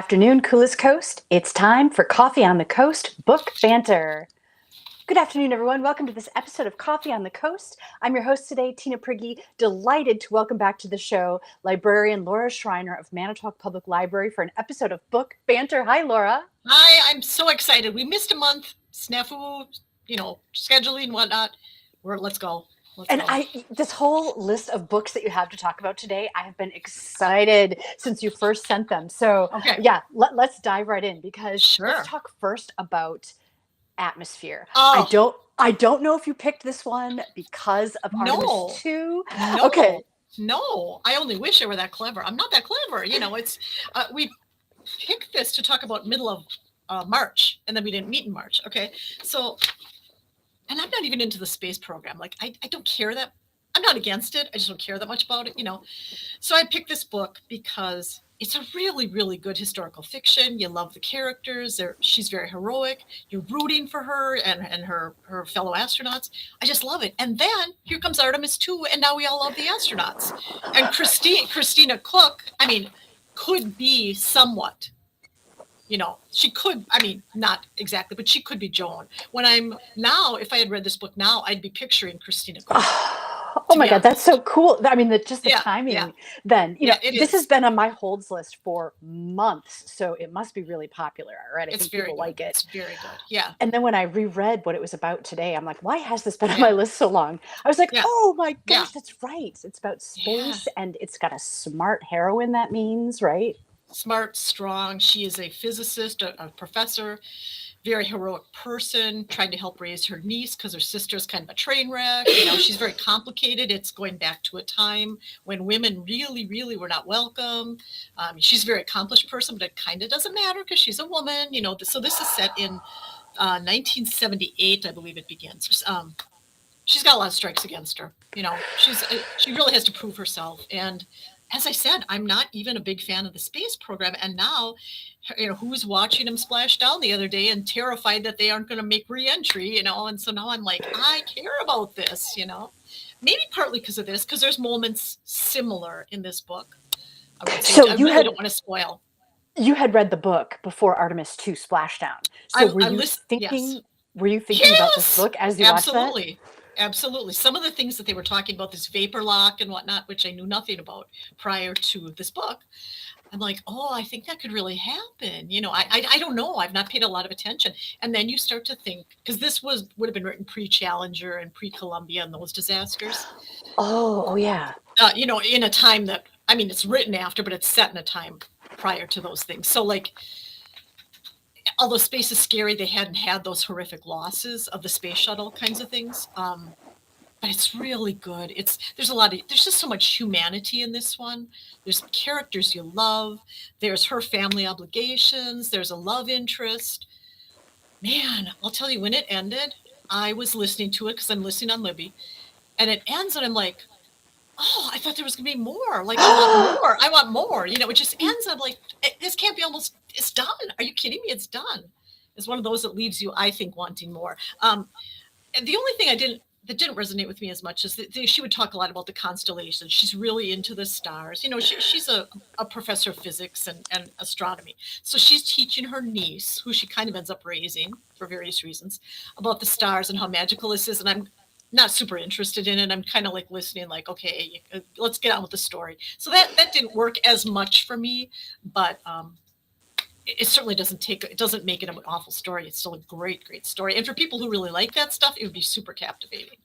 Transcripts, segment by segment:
afternoon, Coolest Coast. It's time for Coffee on the Coast Book Banter. Good afternoon, everyone. Welcome to this episode of Coffee on the Coast. I'm your host today, Tina Prigge. Delighted to welcome back to the show Librarian Laura Schreiner of Manitowoc Public Library for an episode of Book Banter. Hi, Laura. Hi, I'm so excited. We missed a month. Snafu, scheduling, whatnot. Let's go. This whole list of books that you have to talk about today, I have been excited since you first sent them. So yeah, let's dive right in because let's talk first about Atmosphere. Oh. I don't know if you picked this one because of Artemis 2. No. Okay. No, I only wish I were that clever. I'm not that clever. It's we picked this to talk about middle of March, and then we didn't meet in March. Okay, so. And I'm not even into the space program. Like, I don't care that. I'm not against it. I just don't care that much about it, So I picked this book because it's a really, really good historical fiction. You love the characters. She's very heroic. You're rooting for her and her fellow astronauts. I just love it. And then here comes Artemis 2, and now we all love the astronauts. And Christina Cook, could be somewhat. She could, not exactly, but she could be Joan. If I had read this book now, I'd be picturing Christina Cook. Oh my God, that's so cool. The timing then, this has been on my holds list for months, so it must be really popular already. I think people like it. It's very good, yeah. And then when I reread what it was about today, I'm like, why has this been on my list so long? I was like, oh my gosh, that's right. It's about space and it's got a smart heroine, that means, right? Smart, strong. She is a physicist, a professor, very heroic person, trying to help raise her niece because her sister's kind of a train wreck. She's very complicated. It's going back to a time when women really, really were not welcome. She's a very accomplished person, but it kind of doesn't matter because she's a woman. So this is set in 1978, I believe it begins. She's got a lot of strikes against her. She really has to prove herself. And as I said, I'm not even a big fan of the space program. And now, who's watching them splash down the other day and terrified that they aren't going to make re-entry, and so now I'm like, I care about this, maybe partly because of this, because there's moments similar in this book. So I really don't want to spoil. You had read the book before Artemis 2 Splashdown. So were you thinking about this book as you watched that? Absolutely. Some of the things that they were talking about, this vapor lock and whatnot, which I knew nothing about prior to this book, I'm like, oh, I think that could really happen. I don't know. I've not paid a lot of attention. And then you start to think, because this would have been written pre-Challenger and pre-Columbia and those disasters. Oh yeah. In a time that, it's written after, but it's set in a time prior to those things. So although space is scary, they hadn't had those horrific losses of the space shuttle kinds of things. But it's really good. There's just so much humanity in this one. There's characters you love. There's her family obligations. There's a love interest. Man, I'll tell you, when it ended, I was listening to it because I'm listening on Libby, and it ends and I'm like, oh, I thought there was going to be more. Like, I want more. It just ends. I'm like, this can't be it's done. Are you kidding me? It's done. It's one of those that leaves you, I think, wanting more. And the only thing that didn't resonate with me as much is that she would talk a lot about the constellations. She's really into the stars. She's a professor of physics and astronomy. So she's teaching her niece, who she kind of ends up raising for various reasons, about the stars and how magical this is. And I'm not super interested in it. I'm kind of like listening, like, okay, let's get on with the story. So that didn't work as much for me, but it certainly doesn't make it an awful story. It's still a great, great story. And for people who really like that stuff, it would be super captivating,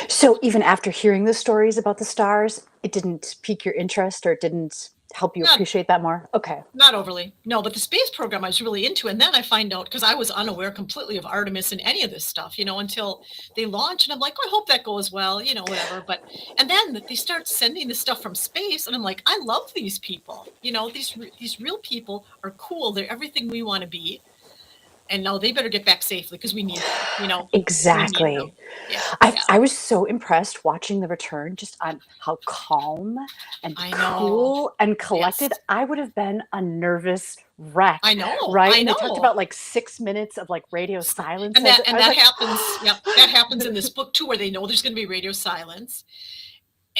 So even after hearing the stories about the stars, it didn't pique your interest, or it didn't help you appreciate that more? Okay. Not overly. No, but the space program I was really into. And then I find out, because I was unaware completely of Artemis and any of this stuff, until they launch. And I'm like, oh, I hope that goes well, whatever. And then they start sending this stuff from space. And I'm like, I love these people. These real people are cool. They're everything we want to be. And now they better get back safely because we need them, Exactly. I was so impressed watching The Return, just on how calm and cool and collected. Yes. I would have been a nervous wreck. I know. Right? I know. And they talked about 6 minutes of radio silence. And that happens. Yeah, that happens in this book too, where they know there's going to be radio silence.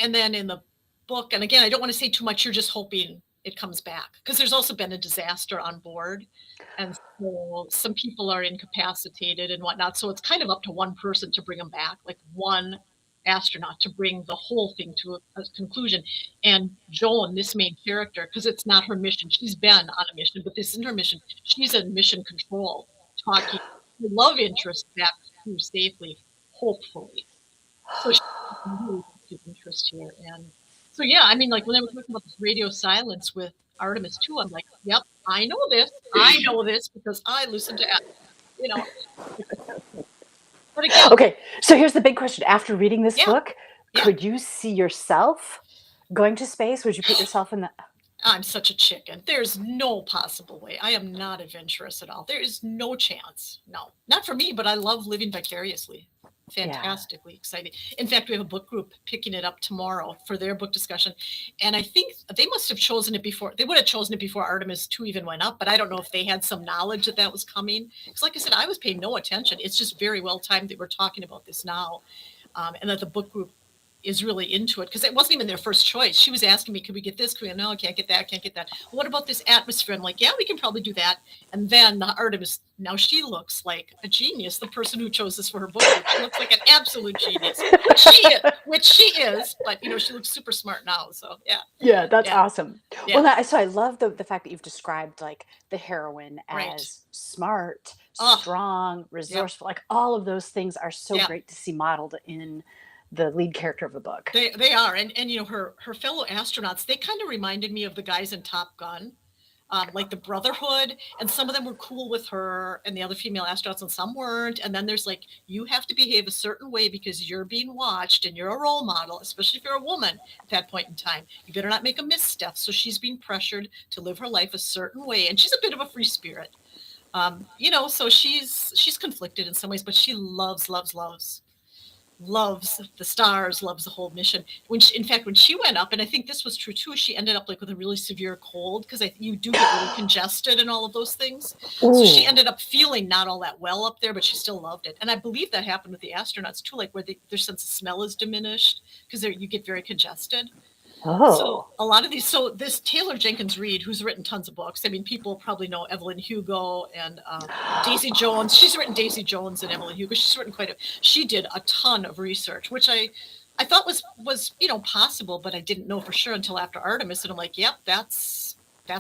And then in the book, and again, I don't want to say too much. You're just hoping it comes back. Because there's also been a disaster on board, and so some people are incapacitated and whatnot, so it's kind of up to one person to bring them back, like one astronaut to bring the whole thing to a conclusion. And Joan, this main character, because it's not her mission, she's been on a mission, but this isn't her mission. She's in mission control, talking her love interest back through safely, hopefully. So she's really good interest here. And so, yeah, I mean, like when they were talking about this radio silence with Artemis 2, I'm like, yep, I know this. I know this because I listen to, you know. But again, Okay, so here's the big question. After reading this Yeah. book, Yeah. could you see yourself going to space? Would you put yourself in the... I'm such a chicken. There's no possible way. I am not adventurous at all. There is no chance. No, not for me, but I love living vicariously. Fantastically exciting. In fact, we have a book group picking it up tomorrow for their book discussion. And I think they must have chosen it before. They would have chosen it before Artemis 2 even went up, but I don't know if they had some knowledge that that was coming. Because like I said, I was paying no attention. It's just very well timed that we're talking about this now. And that the book group is really into it, because it wasn't even their first choice. She was asking me, could we get this? Could we? No, I can't get that. I can't get that. What about this atmosphere? I'm like, yeah, we can probably do that. And then Artemis, now she looks like a genius. The person who chose this for her book, she looks like an absolute genius, which she is. But you know, she looks super smart now. So yeah. Yeah, that's Yeah. awesome. Yeah. Well, so I love the fact that you've described like the heroine Right. as smart, Oh, strong, resourceful. Like all of those things are so Yeah. great to see modeled in the lead character of the book. They are, and you know, her fellow astronauts, they kind of reminded me of the guys in Top Gun, like the Brotherhood, and some of them were cool with her and the other female astronauts, and some weren't. And then there's like, you have to behave a certain way because you're being watched and you're a role model, especially if you're a woman at that point in time. You better not make a misstep. So she's being pressured to live her life a certain way, and she's a bit of a free spirit, you know. So she's conflicted in some ways, but she loves the stars, loves the whole mission. In fact, when she went up, and I think this was true too, she ended up like with a really severe cold, because you do get really congested and all of those things. So she ended up feeling not all that well up there, but she still loved it. And I believe that happened with the astronauts too, like where their sense of smell is diminished because you get very congested. So a lot of these, so this Taylor Jenkins Reid, who's written tons of books. I mean, people probably know Evelyn Hugo and Daisy Jones. She's written Daisy Jones and Evelyn Hugo. She's written she did a ton of research, which I thought was you know, possible, but I didn't know for sure until after Artemis. And I'm like, yep, that's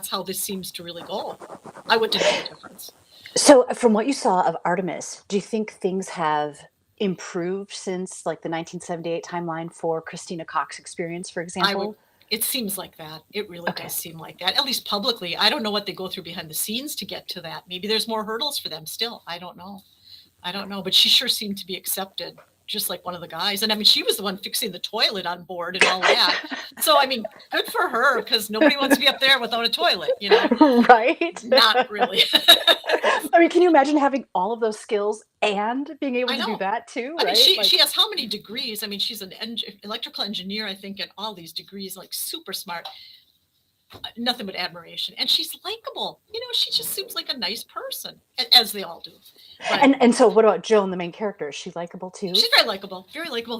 how this seems to really go. I wouldn't know the difference. So from what you saw of Artemis, do you think things have improved since like the 1978 timeline for Christina Koch's experience, for example? It seems like that. It really does seem like that, at least publicly. I don't know what they go through behind the scenes to get to that. Maybe there's more hurdles for them still. I don't know. But she sure seemed to be accepted, just like one of the guys. And I mean, she was the one fixing the toilet on board and all that. So, I mean, good for her, because nobody wants to be up there without a toilet, you know? Right? Not really. I mean, can you imagine having all of those skills and being able to do that too? I right? mean, she has how many degrees? I mean, she's an electrical engineer, I think, and all these degrees, like super smart. Nothing but admiration. And she's likable. You know, she just seems like a nice person, as they all do. But, and so what about Joan, the main character? Is she likable too? She's very likable,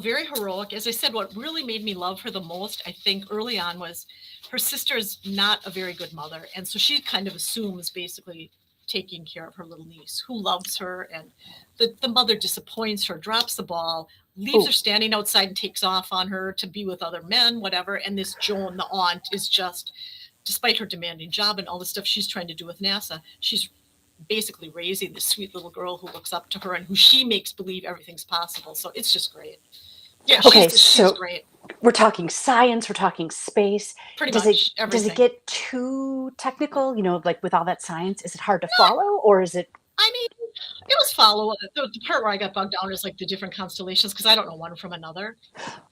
very heroic. As I said, what really made me love her the most, I think, early on was her sister's not a very good mother. And so she kind of assumes basically taking care of her little niece, who loves her, and the mother disappoints her, drops the ball, leaves her standing outside and takes off on her to be with other men, whatever. And this Joan, the aunt, is just, despite her demanding job and all the stuff she's trying to do with NASA, she's basically raising this sweet little girl who looks up to her and who she makes believe everything's possible. So it's just great. Yeah, she's great. We're talking science, we're talking space. Pretty much everything. Does it get too technical, you know, like with all that science? Is it hard to follow, or is it? I mean, it was follow. The part where I got bogged down is like the different constellations, because I don't know one from another.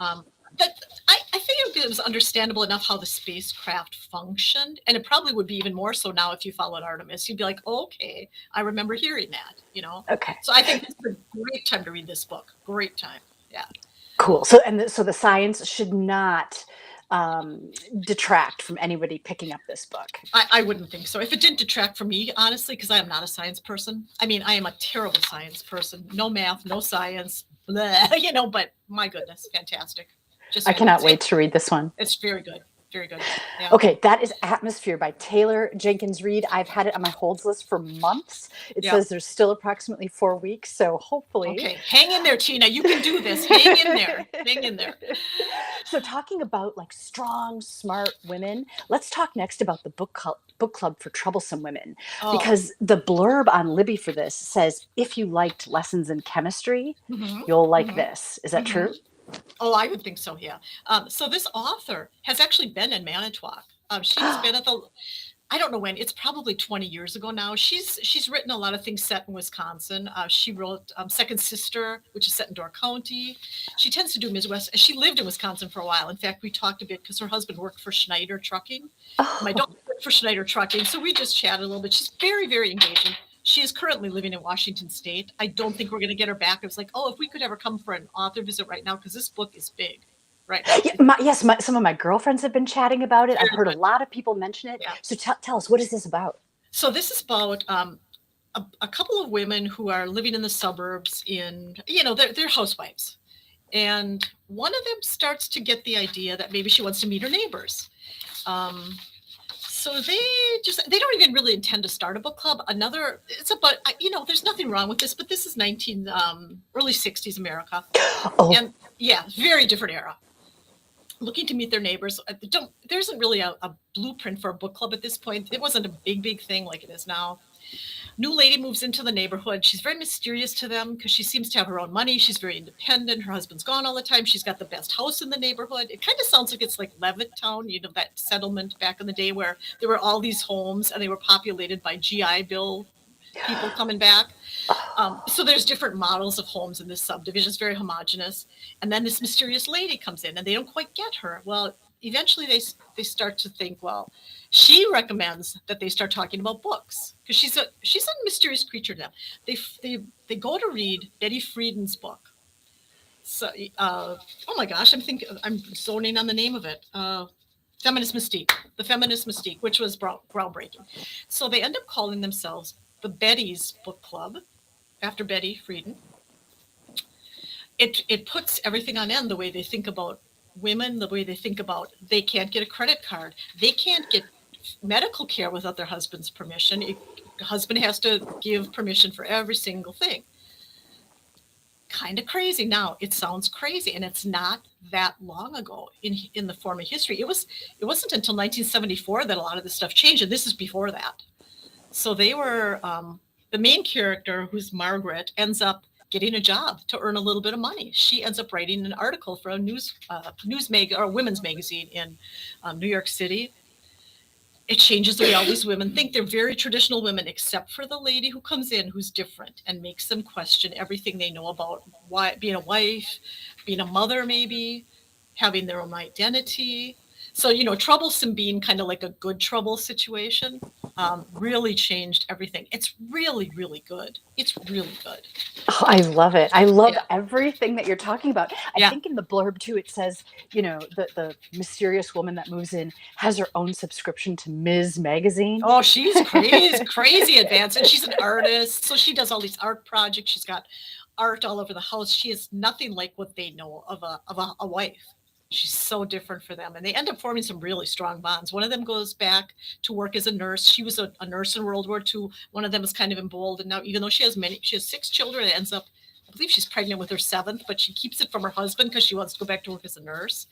But I think it was understandable enough how the spacecraft functioned, and it probably would be even more so now if you followed Artemis. You'd be like, oh, okay, I remember hearing that, you know? Okay. So I think it's a great time to read this book. Great time. Yeah. Cool. So so the science should not detract from anybody picking up this book. I wouldn't think so. If it didn't detract from me, honestly, because I am not a science person. I mean, I am a terrible science person. No math, no science, blah, you know, but my goodness, fantastic. I cannot wait to read this one. It's very good. Very good. Yeah. Okay, that is Atmosphere by Taylor Jenkins Reid. I've had it on my holds list for months. It Yeah. says there's still approximately 4 weeks, so hopefully. Okay. Hang in there, Tina. You can do this. Hang in there. Hang in there. So, talking about like strong, smart women, let's talk next about the book club for troublesome women, Oh. because the blurb on Libby for this says if you liked lessons in chemistry, Hmm. you'll like Hmm. this. Is that Hmm. true? Oh, I would think so. Yeah. So this author has actually been in Manitowoc. She's been at the I don't know when. It's probably 20 years ago now. She's written a lot of things set in Wisconsin. She wrote Second Sister, which is set in Door County. She tends to do Midwest. She lived in Wisconsin for a while. In fact, we talked a bit because her husband worked for Schneider Trucking. My Oh, daughter worked for Schneider Trucking, so we just chatted a little bit. She's very, very engaging. She is currently living in Washington State. I don't think we're going to get her back. It was like, oh, if we could ever come for an author visit right now, because this book is big right now. yeah, yes, some of my girlfriends have been chatting about it. I've Very heard a good. lot of people mention it. Yeah. So, tell us, what is this about? So this is about a couple of women who are living in the suburbs they're housewives. And one of them starts to get the idea that maybe she wants to meet her neighbors. Um, so they don't even really intend to start a book club. It's about, there's nothing wrong with this, but this is early 60s America. Oh, And yeah, very different era. Looking to meet their neighbors. There isn't really a blueprint for a book club at this point. It wasn't a big thing like it is now. New lady moves into the neighborhood. She's very mysterious to them because she seems to have her own money. She's very independent. Her husband's gone all the time. She's got the best house in the neighborhood. It kind of sounds like it's like Levittown, that settlement back in the day where there were all these homes and they were populated by GI Bill people coming back. So there's different models of homes in this subdivision. It's very homogenous. And then this mysterious lady comes in and they don't quite get her. Well, eventually they start to think, well, she recommends that they start talking about books because she's a mysterious creature to them. They go to read Betty Friedan's book. So, oh my gosh, I'm zoning on the name of it. Feminist Mystique, The Feminist Mystique, which was groundbreaking. So they end up calling themselves the Betty's Book Club after Betty Friedan. It puts everything on end, the way they think about women, the way they think about they can't get a credit card, they can't get medical care without their husband's permission. The husband has to give permission for every single thing. Kind of crazy. Now it sounds crazy, and it's not that long ago in the form of history. It wasn't until 1974 that a lot of this stuff changed, and this is before that. So they were the main character, who's Margaret, ends up getting a job to earn a little bit of money. She ends up writing an article for a women's magazine in New York City. It changes the way all these women think. They're very traditional women, except for the lady who comes in who's different and makes them question everything they know about being a wife, being a mother, maybe having their own identity. So, troublesome being kind of like a good trouble situation really changed everything. It's really, really good. It's really good. oh, I love it. I love Yeah. everything that you're talking about. I Yeah. think in the blurb too, it says, the mysterious woman that moves in has her own subscription to Ms. Magazine. Oh, she's crazy advanced. And she's an artist. So she does all these art projects. She's got art all over the house. She is nothing like what they know of a wife. She's so different for them. And they end up forming some really strong bonds. One of them goes back to work as a nurse. She was a nurse in World War II. One of them is kind of emboldened now, even though she has 6 children. It ends up, I believe she's pregnant with her 7th, but she keeps it from her husband because she wants to go back to work as a nurse.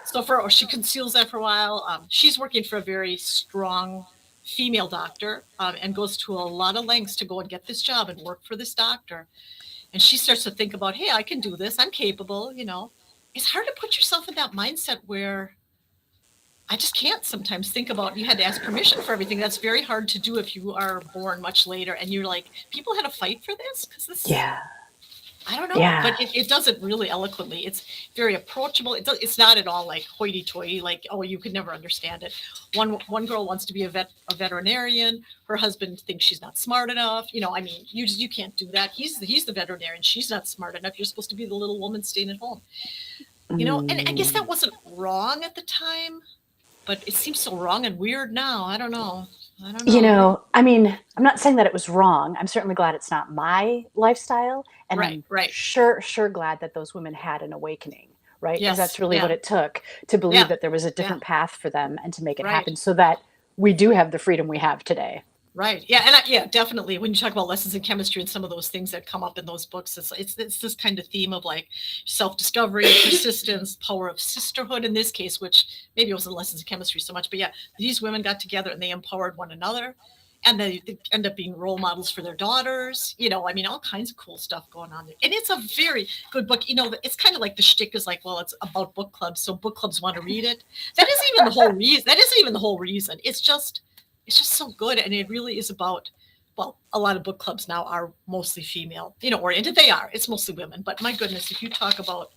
So she conceals that for a while. She's working for a very strong female doctor and goes to a lot of lengths to go and get this job and work for this doctor. And she starts to think about, hey, I can do this. I'm capable, It's hard to put yourself in that mindset where I just can't sometimes think about you had to ask permission for everything. That's very hard to do if you are born much later and you're like, people had to fight for this? Because this, Yeah. I don't know, Yeah. but it does it really eloquently. It's very approachable. It's not at all like hoity-toity, like, oh, you could never understand it. One girl wants to be a veterinarian. Her husband thinks she's not smart enough. You can't do that. He's the veterinarian. She's not smart enough. You're supposed to be the little woman staying at home. And I guess that wasn't wrong at the time, but it seems so wrong and weird now. I don't know. I'm not saying that it was wrong. I'm certainly glad it's not my lifestyle. And Right. I'm sure glad that those women had an awakening, right? Because Yes. that's really what Yeah. it took to believe Yeah. that there was a Yeah. different path for them and to make it Right. happen so that we do have the freedom we have today. Right. Yeah. And yeah, definitely. When you talk about lessons in chemistry and some of those things that come up in those books, it's this kind of theme of like self-discovery, persistence, power of sisterhood in this case, which maybe it wasn't lessons in chemistry so much, but yeah, these women got together and they empowered one another. And they end up being role models for their daughters. I mean, all kinds of cool stuff going on there. And it's a very good book. It's kind of like the shtick is like, well, it's about book clubs, so book clubs want to read it. That isn't even the whole reason. That isn't even the whole reason. It's just so good, and it really is about, well, a lot of book clubs now are mostly female oriented. They are, it's mostly women, but my goodness, if you talk about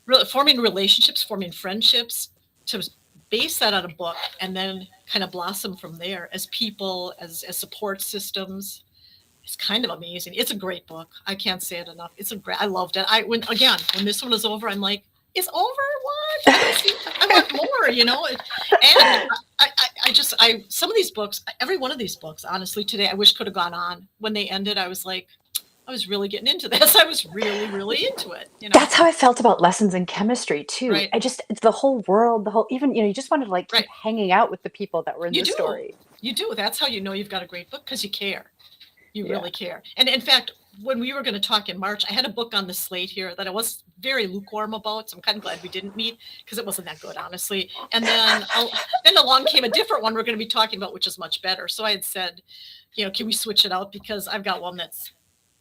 really forming relationships, forming friendships, to base that on a book and then kind of blossom from there as people, as support systems, it's kind of amazing. It's a great book. I can't say it enough. I loved it. When this one was over, I'm like, it's over? What? I want more. And some of these books, every one of these books, honestly, today, I wish could have gone on. When they ended, I was like, I was really getting into this. I was really, really into it. That's how I felt about lessons in chemistry too. Right. It's the whole world, even, you just wanted to like keep Right. hanging out with the people that were in You the do. story. You do. That's how you know you've got a great book, because you care. You Yeah. really care. And in fact, when we were going to talk in March, I had a book on the slate here that I was very lukewarm about. So I'm kind of glad we didn't meet, because it wasn't that good, honestly. And then along came a different one we're going to be talking about, which is much better. So I had said, can we switch it out? Because I've got one that's,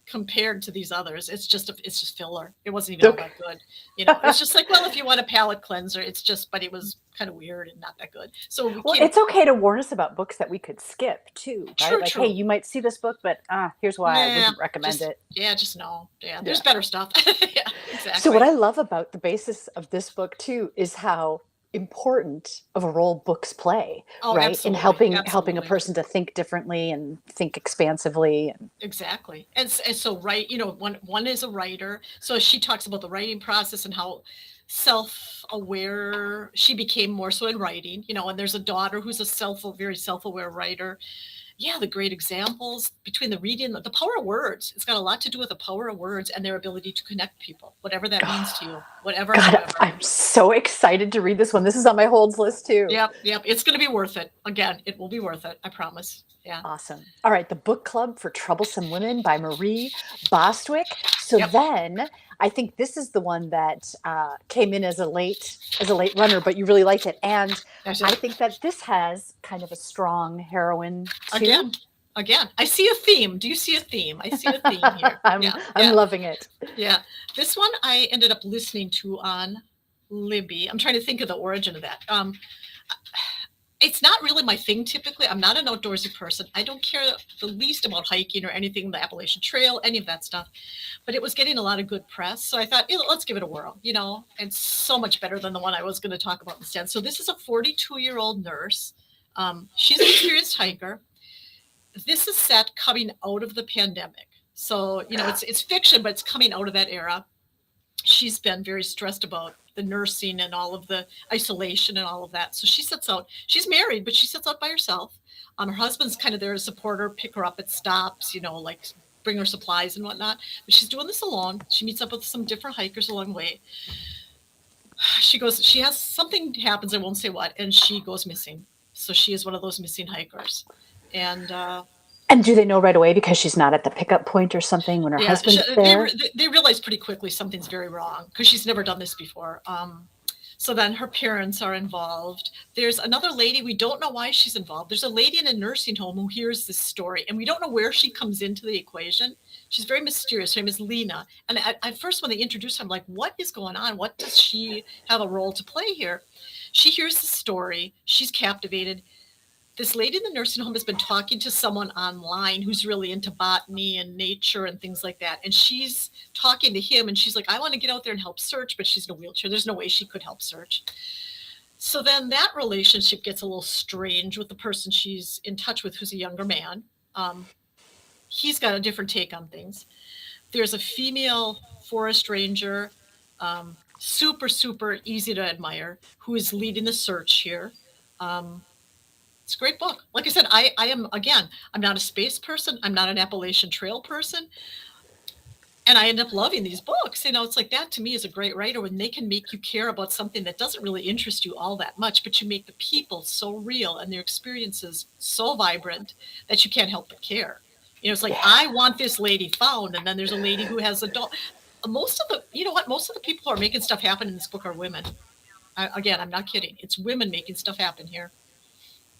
compared to these others, it's just filler. It wasn't even all that good. It's just like, well, if you want a palate cleanser, but it was kind of weird and not that good. So it's okay to warn us about books that we could skip too, right? True, like, true. hey, you might see this book, but here's why I wouldn't recommend it. Yeah, just no. Yeah, there's better stuff. Yeah, exactly. So what I love about the basis of this book too is how important of a role books play, right? Absolutely. In helping a person to think differently and think expansively. And exactly. And so one is a writer. So she talks about the writing process and how self-aware she became more so in writing, and there's a daughter who's a very self-aware writer. Yeah, the great examples between the reading, the power of words. It's got a lot to do with the power of words and their ability to connect people, whatever that means to you, whatever. God, I'm so excited to read this one. This is on my holds list too. Yep. It's going to be worth it. Again, it will be worth it. I promise. Yeah. Awesome. All right. The Book Club for Troublesome Women by Marie Bostwick. So then I think this is the one that came in as a late runner, but you really liked it. And I think that this has kind of a strong heroine too. Again, I see a theme. Do you see a theme? I see a theme here. I'm loving it. Yeah. This one I ended up listening to on Libby. I'm trying to think of the origin of that. It's not really my thing typically. I'm not an outdoorsy person. I don't care the least about hiking or anything, the Appalachian Trail, any of that stuff. But it was getting a lot of good press. So I thought, let's give it a whirl, and so much better than the one I was going to talk about instead. So this is a 42-year-old nurse. She's an experienced hiker. This is set coming out of the pandemic. So, it's fiction, but it's coming out of that era. She's been very stressed about the nursing and all of the isolation and all of that. So she sets out, she's married, but she sets out by herself. Her husband's kind of there to support her, pick her up at stops, like bring her supplies and whatnot. But she's doing this alone. She meets up with some different hikers along the way. She has something happens, I won't say what, and she goes missing. So she is one of those missing hikers. And do they know right away because she's not at the pickup point or something when her husband's there? They realize pretty quickly something's very wrong because she's never done this before. So then her parents are involved. There's another lady. We don't know why she's involved. There's a lady in a nursing home who hears this story, and we don't know where she comes into the equation. She's very mysterious. Her name is Lena. And at first, when they introduce her, I'm like, what is going on? What does she have a role to play here? She hears the story. She's captivated. This lady in the nursing home has been talking to someone online who's really into botany and nature and things like that. And she's talking to him and she's like, I want to get out there and help search, but she's in a wheelchair. There's no way she could help search. So then that relationship gets a little strange with the person she's in touch with, who's a younger man. He's got a different take on things. There's a female forest ranger, super, super easy to admire, who is leading the search here. It's a great book. Like I said, I'm not a space person. I'm not an Appalachian Trail person. And I end up loving these books. It's like that to me is a great writer when they can make you care about something that doesn't really interest you all that much, but you make the people so real and their experiences so vibrant that you can't help but care. It's like, Yeah. I want this lady found, and then there's a lady who has adult. Most of the people who are making stuff happen in this book are women. Again, I'm not kidding. It's women making stuff happen here.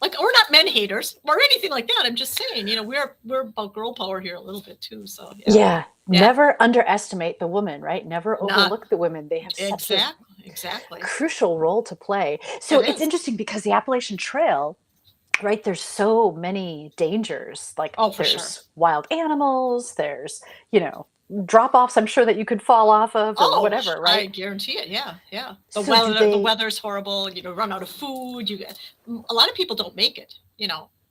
Like, we're not men haters or anything like that. I'm just saying, we're about girl power here a little bit too. So Yeah. Yeah. Never underestimate the woman, right? Never Not- overlook the women. They have such a exactly. crucial role to play. So It it's is. interesting because the Appalachian Trail, right? There's so many dangers. Like Oh, for there's sure. wild animals, there's, drop offs I'm sure that you could fall off of or whatever, I right? guarantee it. Yeah. So do The they- weather's horrible. Run out of food. A lot of people don't make it.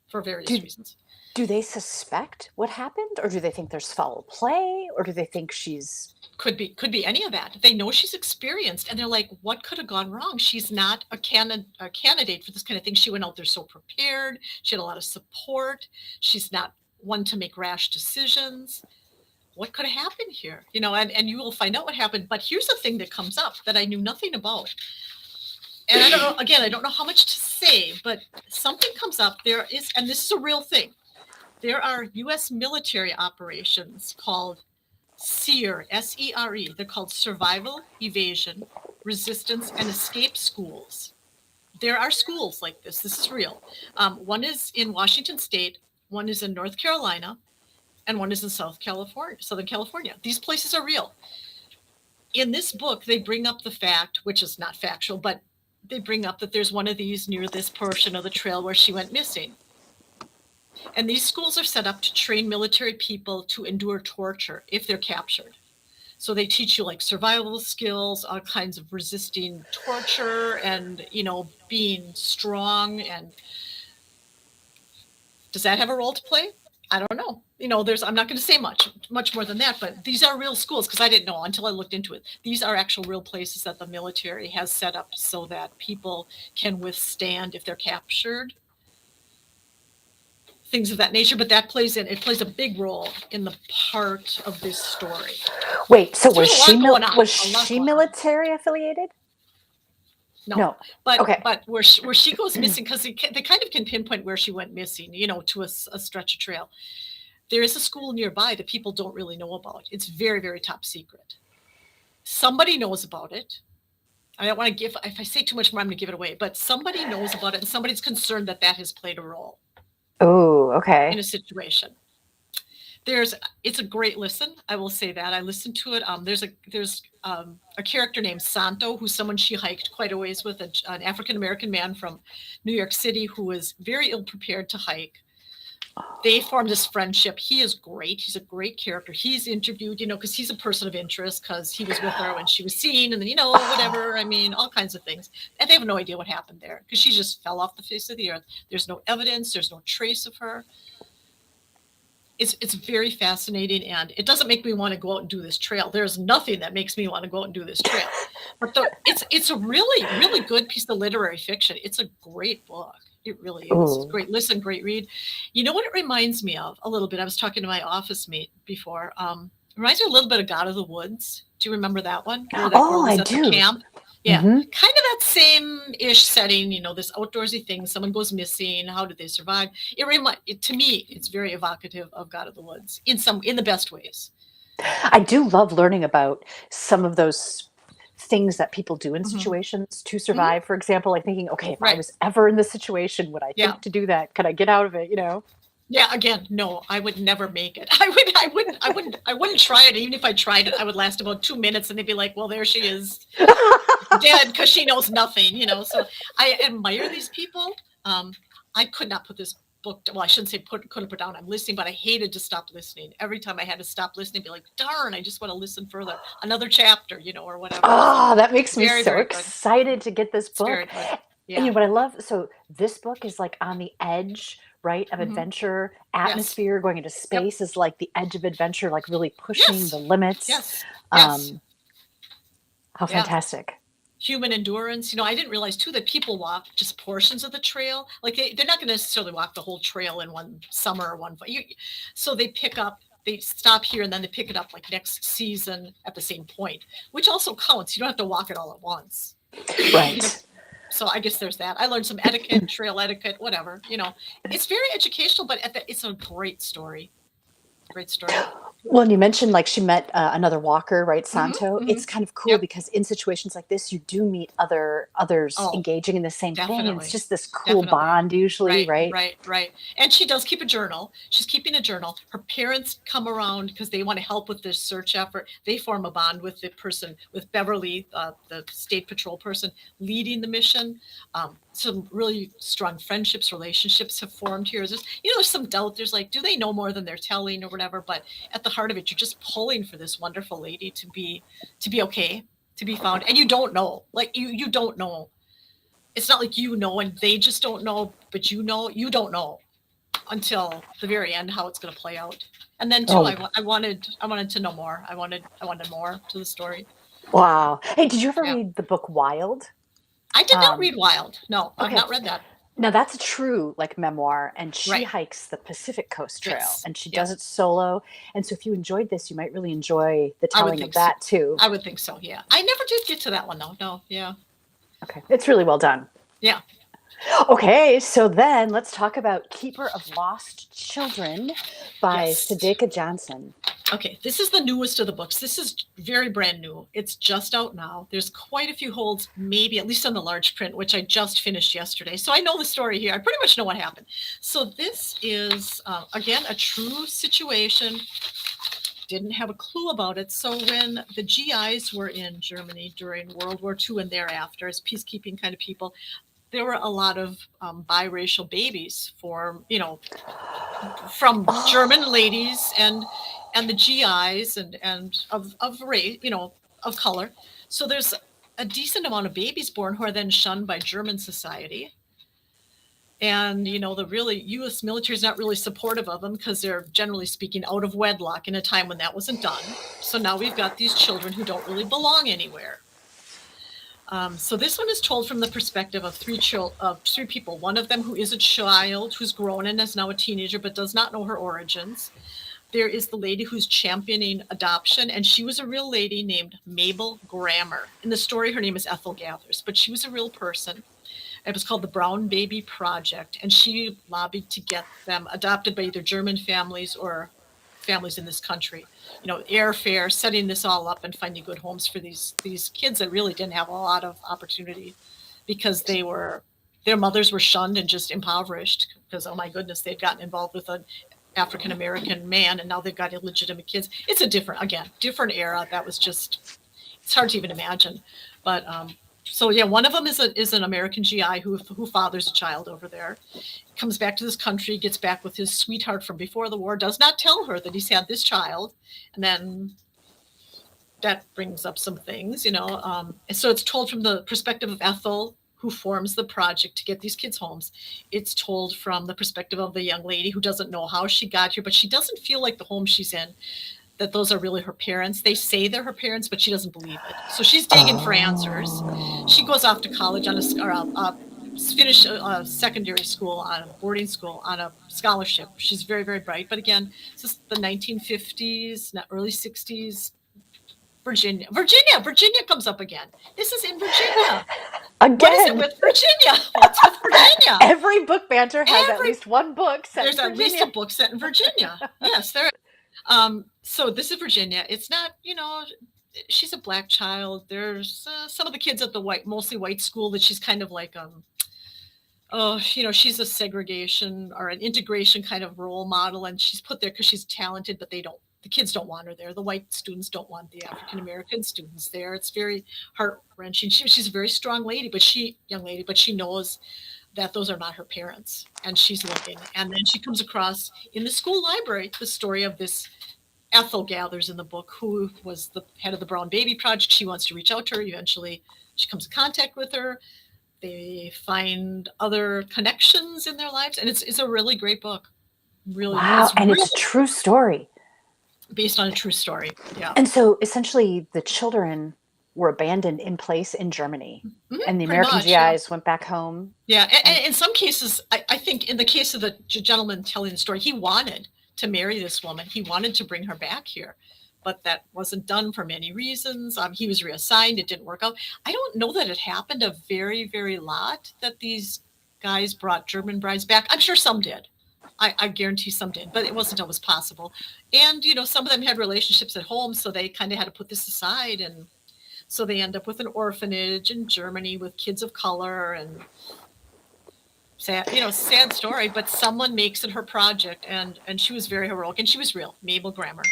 For various reasons. Do they suspect what happened, or do they think there's foul play, or do they think she's Could be any of that. They know she's experienced, and they're like, what could have gone wrong? She's not a candidate for this kind of thing. She went out there so prepared. She had a lot of support. She's not one to make rash decisions. What could have happened here? And you will find out what happened. But here's the thing that comes up that I knew nothing about. And I don't know how much to say, but something comes up. There is, and this is a real thing. There are U.S. military operations called SERE, S-E-R-E. They're called Survival, Evasion, Resistance, and Escape Schools. There are schools like this. This is real. One is in Washington State, one is in North Carolina, and one is in Southern California. These places are real. In this book, they bring up the fact, which is not factual, but they bring up that there's one of these near this portion of the trail where she went missing. And these schools are set up to train military people to endure torture if they're captured. So they teach you like survival skills, all kinds of resisting torture and, being strong. And does that have a role to play? I don't know. I'm not going to say much more than that, but these are real schools because I didn't know until I looked into it. These are actual real places that the military has set up so that people can withstand if they're captured. Things of that nature, but it plays a big role in the part of this story. Wait, so was she military affiliated? No. But okay. But where she goes missing, because they kind of can pinpoint where she went missing, to a stretch of trail. There is a school nearby that people don't really know about. It's very, very top secret. Somebody knows about it. I don't want to if I say too much more, I'm going to give it away. But somebody knows about it, and somebody's concerned that has played a role. Oh, okay. In a situation. It's a great listen. I will say that I listened to it. There's a character named Santo, who's someone she hiked quite a ways with, an African-American man from New York City who was very ill prepared to hike. They formed this friendship. He is great. He's a great character. He's interviewed, because he's a person of interest because he was with her when she was seen, and then, whatever. I mean, all kinds of things. And they have no idea what happened there because she just fell off the face of the earth. There's no evidence. There's no trace of her. It's very fascinating, and it doesn't make me want to go out and do this trail. There's nothing that makes me want to go out and do this trail. But it's a really, really good piece of literary fiction. It's a great book. It really is. Ooh. Great listen, great read. You know what it reminds me of a little bit? I was talking to my office mate before. It reminds me a little bit of God of the Woods. Do you remember that one? Where that girl was at the camp? Yeah, kind of that same-ish setting, this outdoorsy thing. Someone goes missing. How did they survive? To me, it's very evocative of God of the Woods in the best ways. I do love learning about some of those things that people do in situations to survive. For example, like thinking, okay, if I was ever in this situation, would I think to do that? Could I get out of it? Yeah, again, no, I would never make it. I wouldn't try it. Even if I tried it, I would last about 2 minutes and they'd be like, well, there she is, dead because she knows nothing, So I admire these people. I could not put this book, well, I shouldn't say couldn't put down. I'm listening, but I hated to stop listening. Every time I had to stop listening, I'd be like, darn, I just want to listen further. Another chapter, or whatever. Oh, that makes me so excited to get this book. Very good. Yeah. And what I love, so this book is like on the edge, right, of adventure. Atmosphere, going into space is like the edge of adventure, like really pushing the limits. Yes. How fantastic. Human endurance. I didn't realize too that people walk just portions of the trail. Like they're not going to necessarily walk the whole trail in one summer or one. So they pick up they stop here and then they pick it up like next season at the same point, which also counts. You don't have to walk it all at once. Right. So I guess there's that. I learned some etiquette, trail etiquette, whatever. It's very educational, but it's a great story. Great story. Well, and you mentioned like she met another walker, right, Mm-hmm, Santo. mm-hmm. It's kind of cool Yep. because in situations like this, you do meet others Oh, engaging in the same thing, and it's definitely. just this cool Definitely. bond usually, right? Right. And she does keep a journal. She's keeping a journal. Her parents come around because they want to help with this search effort. They form a bond with the person, with Beverly, the state patrol person leading the mission. Some really strong friendships, relationships have formed here. There's some doubt. There's like, do they know more than they're telling or whatever? But at the heart of it, you're just pulling for this wonderful lady to be okay, to be found. And you don't know, like you don't know. It's not like and they just don't know, but you don't know until the very end how it's going to play out. And then too, Oh, I wanted to know more. I wanted more to the story. wow. Hey, did you ever Yeah. read the book Wild? I did not read Wild. No, I've Okay. not read that. Now that's a true like memoir, and she Right. hikes the Pacific Coast Trail, Yes. and she Yep. does it solo. And so if you enjoyed this, you might really enjoy the I would telling of think so. that too. I would think so. Yeah. I never did get to that one though. No. Yeah. Okay, it's really well done. Yeah. Okay, so then let's talk about Keeper of Lost Children by Yes. Sadeka Johnson. Okay, this is the newest of the books. This is very brand new. It's just out now. There's quite a few holds, maybe at least on the large print, which I just finished yesterday. So I know the story here. I pretty much know what happened. So this is, again, a true situation. Didn't have a clue about it. So when the GIs were in Germany during World War II and thereafter, as peacekeeping kind of people, there were a lot of biracial babies from German ladies and the GIs and of race, of color. So there's a decent amount of babies born who are then shunned by German society. And, the U.S. military is not really supportive of them because they're generally speaking out of wedlock in a time when that wasn't done. So now we've got these children who don't really belong anywhere. So this one is told from the perspective of three people. One of them who is a child who's grown and is now a teenager but does not know her origins. There is the lady who's championing adoption, and she was a real lady named Mabel Grammer. In the story, her name is Ethel Gathers, but she was a real person. It was called the Brown Baby Project, and she lobbied to get them adopted by either German families or families in this country. Airfare, setting this all up and finding good homes for these kids that really didn't have a lot of opportunity because their mothers were shunned and just impoverished because, oh my goodness, they'd gotten involved with an African-American man and now they've got illegitimate kids. It's a different era. That was just, it's hard to even imagine. But so yeah, one of them is an American GI who fathers a child over there, comes back to this country, gets back with his sweetheart from before the war, does not tell her that he's had this child, and then that brings up some things, and so it's told from the perspective of Ethel, who forms the project to get these kids homes. It's told from the perspective of the young lady who doesn't know how she got here, but she doesn't feel like the home she's in, that those are really her parents. They say they're her parents, but she doesn't believe it. So she's digging for answers. She goes off to college finish secondary school on a boarding school on a scholarship. She's very, very bright. But again, this is the 1950s, early 60s. Virginia comes up again. This is in Virginia. Again. What is it with Virginia? What's with Virginia? Every book banter has at least one book set in Virginia. There's at least a book set in Virginia. Yes, there. So this is Virginia. It's not, she's a black child. There's some of the kids at the mostly white school that she's kind of like, she's a segregation or an integration kind of role model, and she's put there because she's talented, but the kids don't want her there. The white students don't want the African-American students there. It's very heart-wrenching. She's a very strong lady, young lady, but she knows that those are not her parents, and she's looking. And then she comes across in the school library the story of this Ethel Gathers in the book, who was the head of the Brown Baby Project. She wants to reach out to her. Eventually, she comes in contact with her. They find other connections in their lives, and it's a really great book. Really, wow, and it's a true story. Based on a true story, yeah. And so essentially the children were abandoned in place in Germany, and the American GIs went back home. Yeah, and in some cases, I think in the case of the gentleman telling the story, he wanted to marry this woman. He wanted to bring her back here, but that wasn't done for many reasons. He was reassigned. It didn't work out. I don't know that it happened a very, very lot that these guys brought German brides back. I'm sure some did. I guarantee some did, but it wasn't always possible. And, some of them had relationships at home, so they kind of had to put this aside. And so they end up with an orphanage in Germany with kids of color, and sad story, but someone makes it her project, and she was very heroic, and she was real. Mabel Grammer.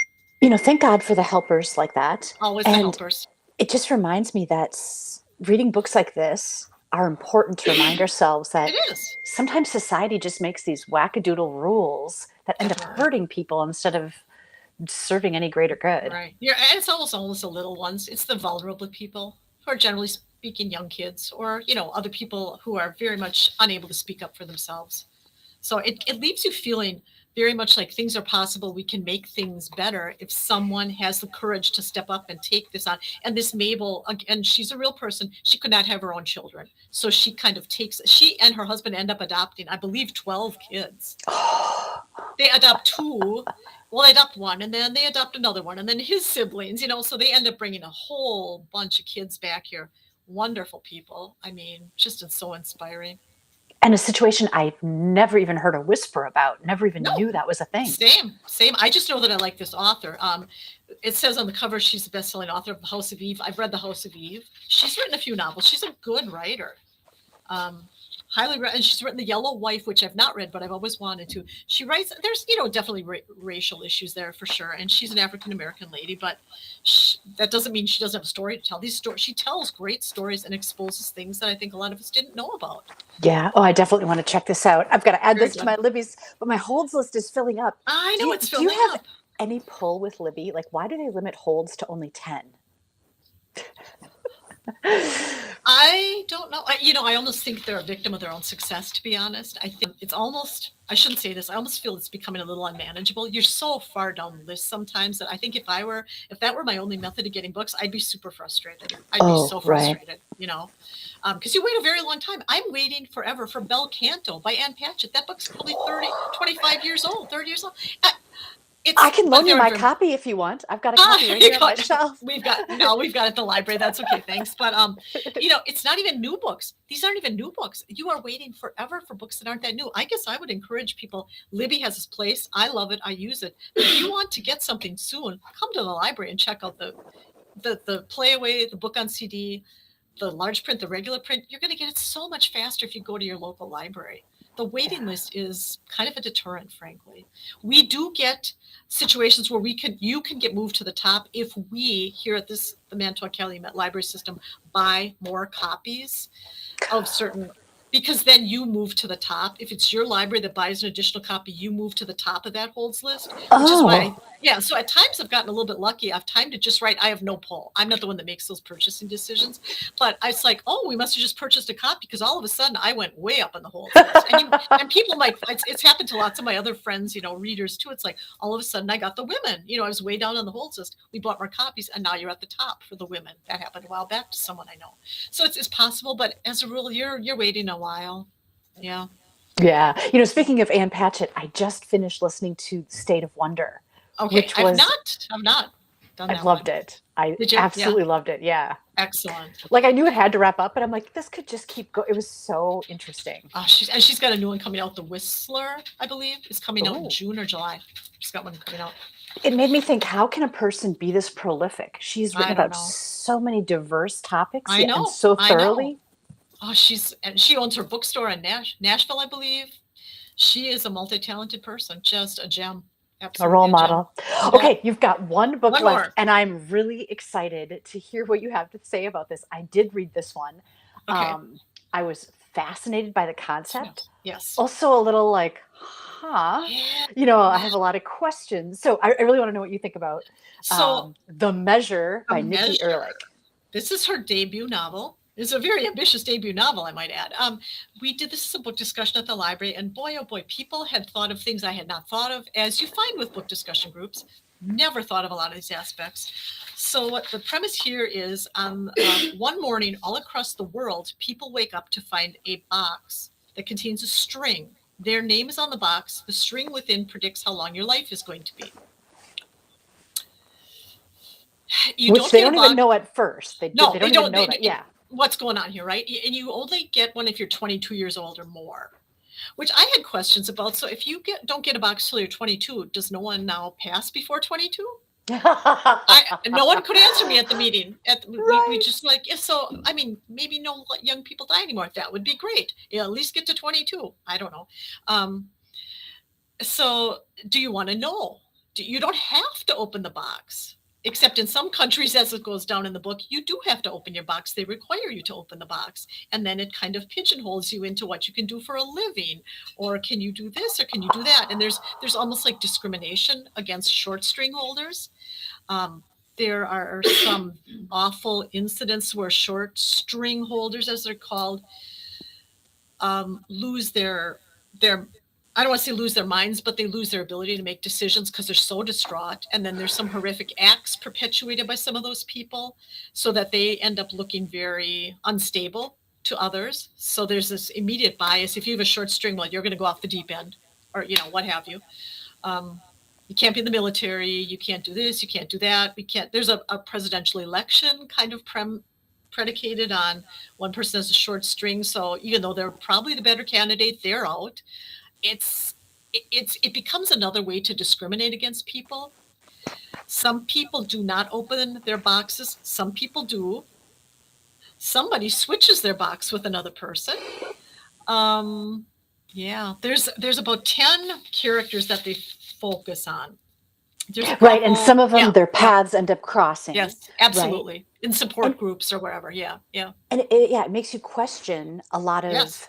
Thank God for the helpers like that. Always the helpers. It just reminds me that reading books like this are important to remind ourselves that It is. Sometimes society just makes these wackadoodle rules that end up hurting people instead of serving any greater good. Right. Yeah, and it's almost the little ones. It's the vulnerable people who are generally speaking young kids, or other people who are very much unable to speak up for themselves. So it leaves you feeling very much like things are possible. We can make things better if someone has the courage to step up and take this on. And this Mabel, and she's a real person. She could not have her own children. So she kind of she and her husband end up adopting, I believe, 12 kids. They adopt 2. Well, they adopt 1, and then they adopt another one, and then his siblings, so they end up bringing a whole bunch of kids back here. Wonderful people. I mean, just it's so inspiring. And a situation I've never even heard a whisper about, never even knew that was a thing. Same. I just know that I like this author. It says on the cover she's the best-selling author of The House of Eve. I've read The House of Eve. She's written a few novels. She's a good writer. Highly read, and she's written The Yellow Wife, which I've not read, but I've always wanted to. She writes, there's, definitely racial issues there for sure. And she's an African-American lady, but that doesn't mean she doesn't have a story to tell. She tells great stories and exposes things that I think a lot of us didn't know about. Yeah. Oh, I definitely want to check this out. I've got to add this to my Libby's, but my holds list is filling up. I know it's filling up. Do you have any pull with Libby? Like, why do they limit holds to only 10? I don't know. I almost think they're a victim of their own success, to be honest. I think it's almost, I shouldn't say this, I almost feel it's becoming a little unmanageable. You're so far down the list sometimes that I think if that were my only method of getting books, I'd be super frustrated. I'd be so frustrated, because you wait a very long time. I'm waiting forever for Bel Canto by Ann Patchett. That book's probably 25 years old, 30 years old. I can loan you my copy if you want. I've got a copy right here on my shelf. We've got it at the library. That's okay, thanks. But it's not even new books. These aren't even new books. You are waiting forever for books that aren't that new. I guess I would encourage people. Libby has this place. I love it. I use it. If you want to get something soon, come to the library and check out the Playaway, the book on CD, the large print, the regular print. You're going to get it so much faster if you go to your local library. The waiting list is kind of a deterrent, frankly. We do get situations where you can get moved to the top if we here at the Manitowoc Calumet Library System buy more copies of certain, because then you move to the top. If it's your library that buys an additional copy, you move to the top of that holds list, which is why. Yeah, so at times I've gotten a little bit lucky. I have time to just write. I have no pull. I'm not the one that makes those purchasing decisions. But it's like, we must have just purchased a copy, because all of a sudden I went way up on the holds list. And people might, it's happened to lots of my other friends, readers too. It's like all of a sudden I got the women. I was way down on the holds list. We bought more copies, and now you're at the top for the women. That happened a while back to someone I know. So it's possible, but as a rule, you're waiting a while. Yeah. Yeah. Speaking of Ann Patchett, I just finished listening to State of Wonder. Okay, I've not done that. I loved it. I absolutely loved it. Yeah. Excellent. Like, I knew it had to wrap up, but I'm like, this could just keep going. It was so interesting. She's got a new one coming out. The Whistler, I believe, is coming out in June or July. She's got one coming out. It made me think, how can a person be this prolific? She's written about so many diverse topics and so thoroughly. She owns her bookstore in Nashville, I believe. She is a multi-talented person, just a gem. Absolutely a role model. Okay, you've got one book left, more. And I'm really excited to hear what you have to say about this. I did read this one. Okay. I was fascinated by the concept. Yes. Also a little like, Yeah. I have a lot of questions. So I really want to know what you think about The Measure by Nikki Ehrlich. This is her debut novel. It's a very ambitious debut novel, I might add. We did this as a book discussion at the library, and boy, oh boy, people had thought of things I had not thought of, as you find with book discussion groups. Never thought of a lot of these aspects. So what the premise here is, one morning all across the world, people wake up to find a box that contains a string Their name is on the box. The string within predicts how long your life is going to be. You Which don't they get a don't even box. know at first. They No, don't even know that. Yeah. What's going on here, right? And you only get one if you're 22 years old or more, which I had questions about. So if you don't get a box till you're 22, does no one now pass before 22? No one could answer me at the meeting. We just like, if so, I mean, maybe no young people die anymore. That would be great. Yeah, at least get to 22. I don't know. So do you want to know? You don't have to open the box. Except in some countries, as it goes down in the book, you do have to open your box. They require you to open the box. And then it kind of pigeonholes you into what you can do for a living. Or can you do this or can you do that? And there's almost like discrimination against short string holders. There are some awful incidents where short string holders, as they're called, lose their I don't want to say lose their minds, but they lose their ability to make decisions because they're so distraught. And then there's some horrific acts perpetuated by some of those people so that they end up looking very unstable to others. So there's this immediate bias. If you have a short string, well, you're going to go off the deep end or, what have you. You can't be in the military. You can't do this. You can't do that. There's a presidential election kind of predicated on one person has a short string. So even though they're probably the better candidate, they're out. It becomes another way to discriminate against people. Some people do not open their boxes. Some people do. Somebody switches their box with another person. Yeah, there's about 10 characters that they focus on. Right, and some of them, their paths end up crossing. Yes, absolutely. Right? In support groups or wherever. Yeah. And it makes you question a lot of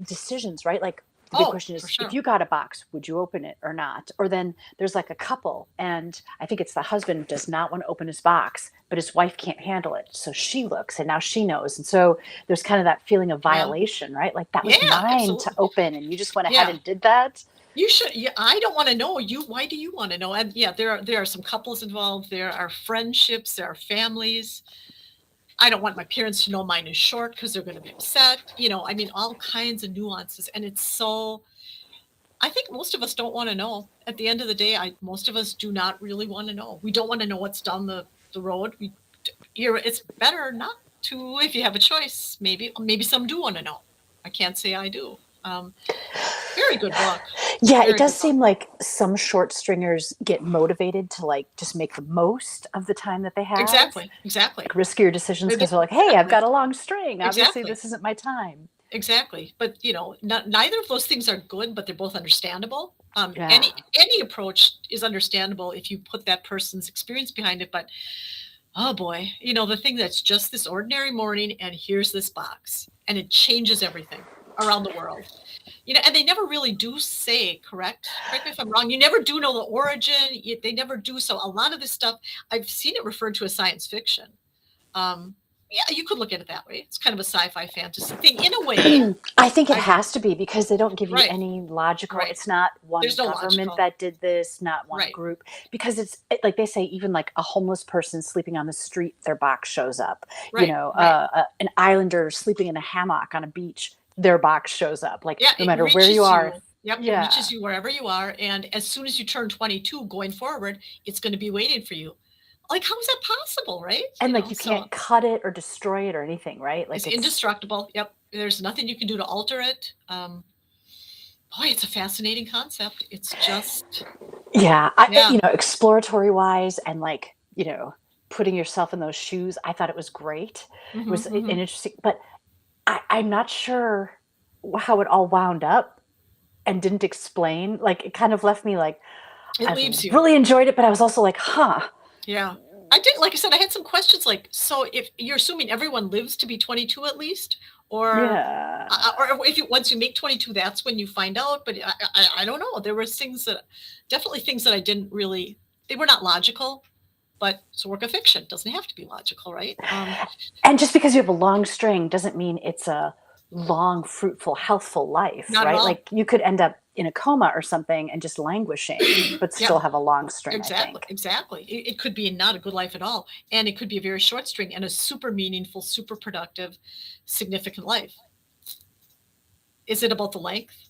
decisions, right? Like the big question is, sure. if you got a box, would you open it or not? Or then there's like a couple, and I think it's the husband does not want to open his box, but his wife can't handle it. So she looks, and now she knows. And so there's kind of that feeling of violation, right? Like that was mine to open, and you just went ahead and did that. You should. Yeah, I don't want to know. Why do you want to know? And there are some couples involved. There are friendships. There are families. I don't want my parents to know mine is short because they're going to be upset. I mean, all kinds of nuances. And it's so, I think most of us don't want to know. At the end of the day, most of us do not really want to know. We don't want to know what's down the road. It's better not to, if you have a choice. Maybe some do want to know. I can't say I do. Very good book. Yeah, it does seem like some short stringers get motivated to like just make the most of the time that they have. Exactly. Like riskier decisions because they're like, hey, I've got a long string. Obviously, this isn't my time. Exactly. But, neither of those things are good, but they're both understandable. Any approach is understandable if you put that person's experience behind it. But, oh boy, the thing that's just this ordinary morning and here's this box and it changes everything around the world. And they never really do say, correct me if I'm wrong, you never do know the origin. They never do. So a lot of this stuff, I've seen it referred to as science fiction. You could look at it that way. It's kind of a sci-fi fantasy thing in a way. I think it has to be because they don't give you Right. any logical. Right. It's not one There's no government logical. that did this, not one Right. group. Because it's like they say, even like a homeless person sleeping on the street, their box shows up. Right. An islander sleeping in a hammock on a beach, their box shows up. Like no matter where reaches you are. Yep, it reaches you wherever you are. And as soon as you turn 22 going forward, it's going to be waiting for you. Like, how is that possible, right? And you can't cut it or destroy it or anything, right? Like it's indestructible. Yep. There's nothing you can do to alter it. Boy, it's a fascinating concept. It's just. Exploratory wise and putting yourself in those shoes, I thought it was great. It was an interesting, but I'm not sure how it all wound up and didn't explain. Like, it kind of left me like, it leaves you. Really enjoyed it, but I was also like, huh. Yeah. I did. Like I said, I had some questions like, so if you're assuming everyone lives to be 22 at least, or if once you make 22, that's when you find out. But I don't know. There were definitely things that I didn't really, they were not logical, but it's a work of fiction. It doesn't have to be logical, right? And just because you have a long string doesn't mean it's a long, fruitful, healthful life, right? Like you could end up in a coma or something and just languishing, but still have a long string. Exactly. It could be not a good life at all. And it could be a very short string and a super meaningful, super productive, significant life. Is it about the length?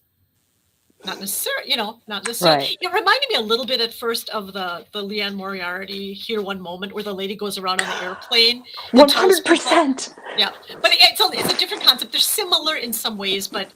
Not necessarily, not necessarily. Right. It reminded me a little bit at first of the Leanne Moriarty Here One Moment, where the lady goes around on the airplane and tells people. 100%. Yeah, but it's a different concept. They're similar in some ways, but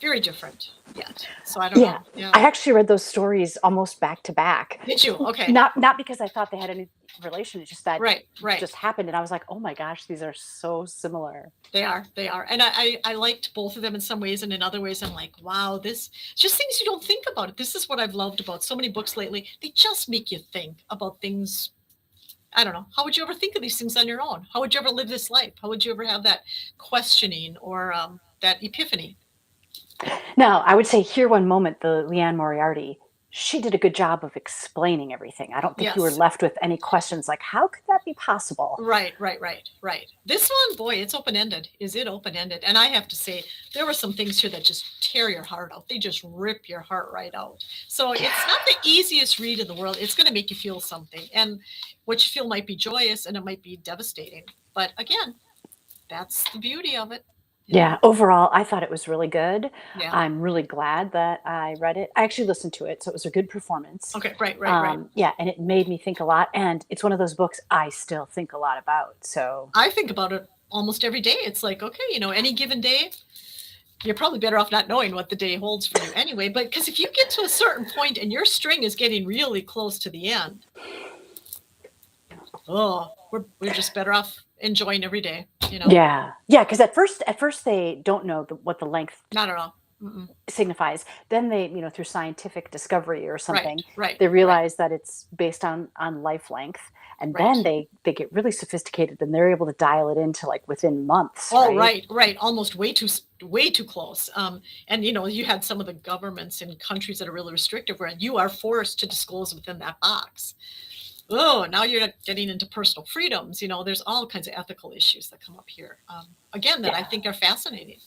very different yet. So I don't Yeah. know. Yeah. I actually read those stories almost back to back. Did you? Okay. Not because I thought they had any relation, it's just that Right. just Right. happened and I was like, "Oh my gosh, these are so similar." They are. They are. And I liked both of them in some ways, and in other ways, I'm like, wow, this just things you don't think about. It. This is what I've loved about so many books lately. They just make you think about things. I don't know. How would you ever think of these things on your own? How would you ever live this life? How would you ever have that questioning or that epiphany? Now, I would say Here One Moment, the Leanne Moriarty, she did a good job of explaining everything. I don't think you were Yes. left with any questions like, "How could that be possible?" Right, right, right, right. This one, boy, it's open ended. Is it open ended? And I have to say, there were some things here that just tear your heart out. They just rip your heart right out. So Yeah. it's not the easiest read in the world. It's going to make you feel something, and what you feel might be joyous, and it might be devastating. But again, that's the beauty of it. Yeah, overall, I thought it was really good. Yeah. I'm really glad that I read it. I actually listened to it, so it was a good performance. Okay. Right. Right. Right. Yeah, and it made me think a lot, and it's one of those books I still think a lot about. So, I think about it almost every day. It's like, okay, any given day, you're probably better off not knowing what the day holds for you anyway. But because if you get to a certain point and your string is getting really close to the end, oh, we're just better off enjoying every day. yeah. Yeah, because at first they don't know what the length Not at all. Mm-mm. signifies. Then they, through scientific discovery or Right, something, right, they right, realize that it's based on life length, and right. then they get really sophisticated and they're able to dial it into like within months, Oh, right? right, right. Almost way too close. And you had some of the governments in countries that are really restrictive where you are forced to disclose within that box. Oh, now you're getting into personal freedoms. There's all kinds of ethical issues that come up here. Again, that I Yeah. think are fascinating.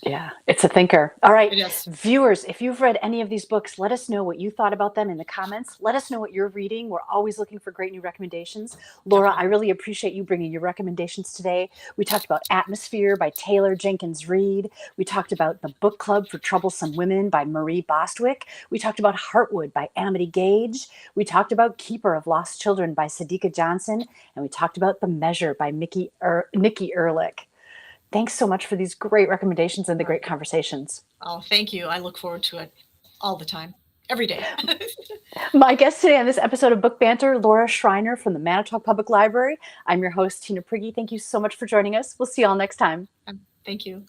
Yeah, it's a thinker. All right, It is. viewers, if you've read any of these books, let us know what you thought about them in the comments. Let us know what you're reading. We're always looking for great new recommendations. Laura, I Definitely. really appreciate you bringing your recommendations today. We talked about Atmosphere by Taylor Jenkins Reid. We talked about The Book Club for Troublesome Women by Marie Bostwick. We talked about Heartwood by Amity Gage. We talked about Keeper of Lost Children by Sadika Johnson. And we talked about The Measure by Nikki Ehrlich. Thanks so much for these great recommendations and the great conversations. Oh, thank you. I look forward to it all the time, every day. My guest today on this episode of Book Banter, Laura Schreiner from the Manitowoc Public Library. I'm your host, Tina Prigge. Thank you so much for joining us. We'll see you all next time. Thank you.